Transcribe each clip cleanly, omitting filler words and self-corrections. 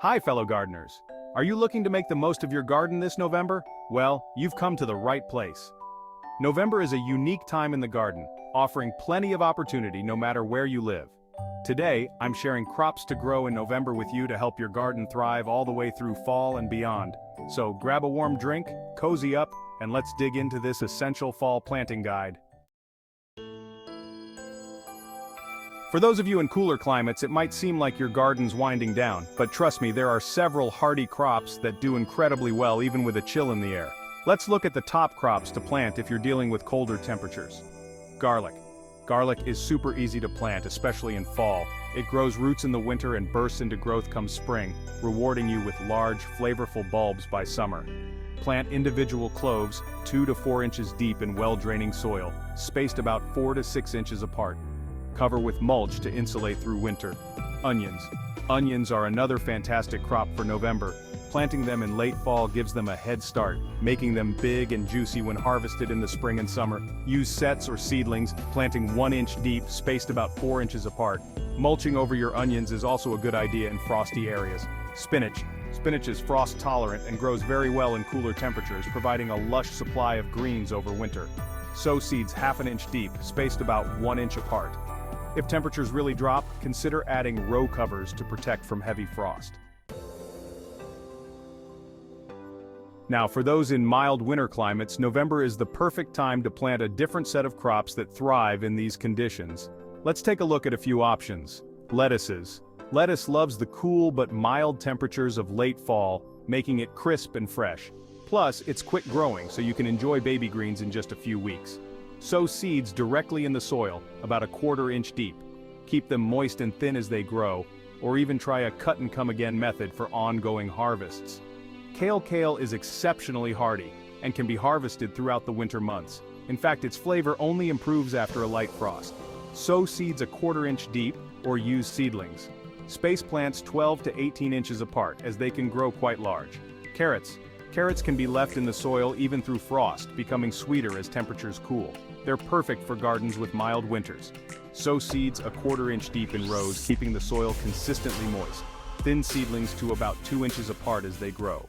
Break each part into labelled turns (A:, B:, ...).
A: Hi fellow gardeners. Are you looking to make the most of your garden this November? Well, you've come to the right place. November is a unique time in the garden, offering plenty of opportunity no matter where you live. Today, I'm sharing crops to grow in November with you to help your garden thrive all the way through fall and beyond. So grab a warm drink, cozy up, and let's dig into this essential fall planting guide. For those of you in cooler climates, it might seem like your garden's winding down, but trust me, there are several hardy crops that do incredibly well even with a chill in the air. Let's look at the top crops to plant if you're dealing with colder temperatures. Garlic. Garlic is super easy to plant, especially in fall. It grows roots in the winter and bursts into growth come spring, rewarding you with large, flavorful bulbs by summer. Plant individual cloves, 2 to 4 inches deep in well-draining soil, spaced about 4 to 6 inches apart. Cover with mulch to insulate through winter. Onions. Onions are another fantastic crop for November. Planting them in late fall gives them a head start, making them big and juicy when harvested in the spring and summer. Use sets or seedlings, planting 1 inch deep, spaced about 4 inches apart. Mulching over your onions is also a good idea in frosty areas. Spinach. Spinach is frost tolerant and grows very well in cooler temperatures, providing a lush supply of greens over winter. Sow seeds 1/2 inch deep, spaced about 1 inch apart. If temperatures really drop, consider adding row covers to protect from heavy frost. Now, for those in mild winter climates, November is the perfect time to plant a different set of crops that thrive in these conditions. Let's take a look at a few options. Lettuces. Lettuce loves the cool but mild temperatures of late fall, making it crisp and fresh. Plus, it's quick growing, so you can enjoy baby greens in just a few weeks. Sow seeds directly in the soil, about 1/4 inch deep. Keep them moist and thin as they grow, or even try a cut-and-come-again method for ongoing harvests. Kale is exceptionally hardy, and can be harvested throughout the winter months. In fact, its flavor only improves after a light frost. Sow seeds 1/4 inch deep, or use seedlings. Space plants 12 to 18 inches apart, as they can grow quite large. Carrots. Carrots can be left in the soil even through frost, becoming sweeter as temperatures cool. They're perfect for gardens with mild winters. Sow seeds 1/4 inch deep in rows, keeping the soil consistently moist. Thin seedlings to about 2 inches apart as they grow.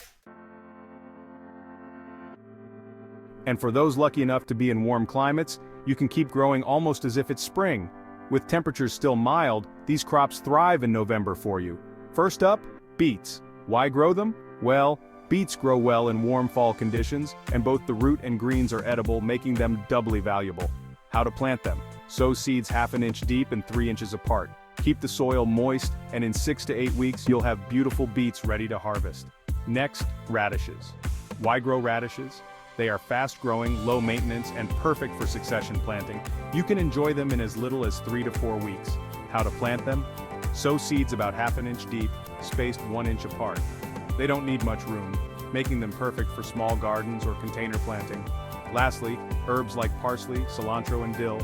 A: And for those lucky enough to be in warm climates, you can keep growing almost as if it's spring. With temperatures still mild, these crops thrive in November for you. First up, beets. Why grow them? Well, beets grow well in warm fall conditions, and both the root and greens are edible, making them doubly valuable. How to plant them? Sow seeds 1/2 inch deep and 3 inches apart. Keep the soil moist, and in 6 to 8 weeks you'll have beautiful beets ready to harvest. Next, radishes. Why grow radishes? They are fast-growing, low-maintenance, and perfect for succession planting. You can enjoy them in as little as 3 to 4 weeks. How to plant them? Sow seeds about 1/2 inch deep, spaced 1 inch apart. They don't need much room, making them perfect for small gardens or container planting. Lastly, herbs like parsley, cilantro, and dill.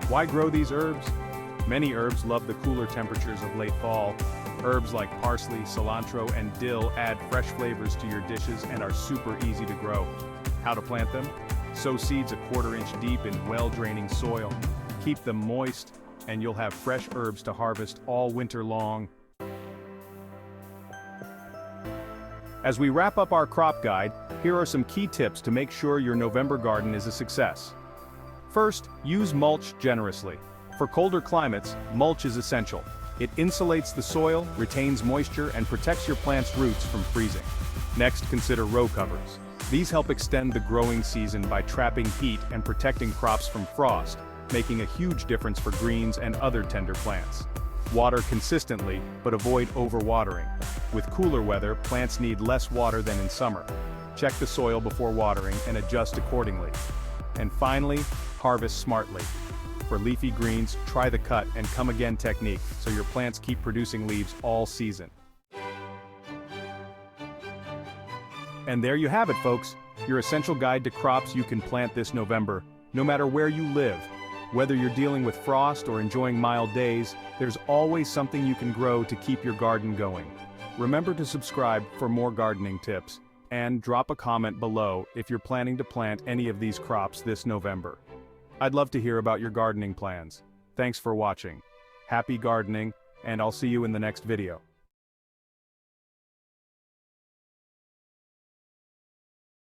A: Why grow these herbs? Many herbs love the cooler temperatures of late fall. Herbs like parsley, cilantro, and dill add fresh flavors to your dishes and are super easy to grow. How to plant them? Sow seeds 1/4 inch deep in well-draining soil. Keep them moist, and you'll have fresh herbs to harvest all winter long. As we wrap up our crop guide, here are some key tips to make sure your November garden is a success. First, use mulch generously. For colder climates, mulch is essential. It insulates the soil, retains moisture, and protects your plant's roots from freezing. Next, consider row covers. These help extend the growing season by trapping heat and protecting crops from frost, making a huge difference for greens and other tender plants. Water consistently, but avoid overwatering. With cooler weather, plants need less water than in summer. Check the soil before watering and adjust accordingly. And finally, harvest smartly. For leafy greens, try the cut and come again technique, so your plants keep producing leaves all season. And there you have it, folks, your essential guide to crops you can plant this November, no matter where you live. Whether you're dealing with frost or enjoying mild days, there's always something you can grow to keep your garden going. Remember to subscribe for more gardening tips, and drop a comment below if you're planning to plant any of these crops this November. I'd love to hear about your gardening plans. Thanks for watching. Happy gardening, and I'll see you in the next video.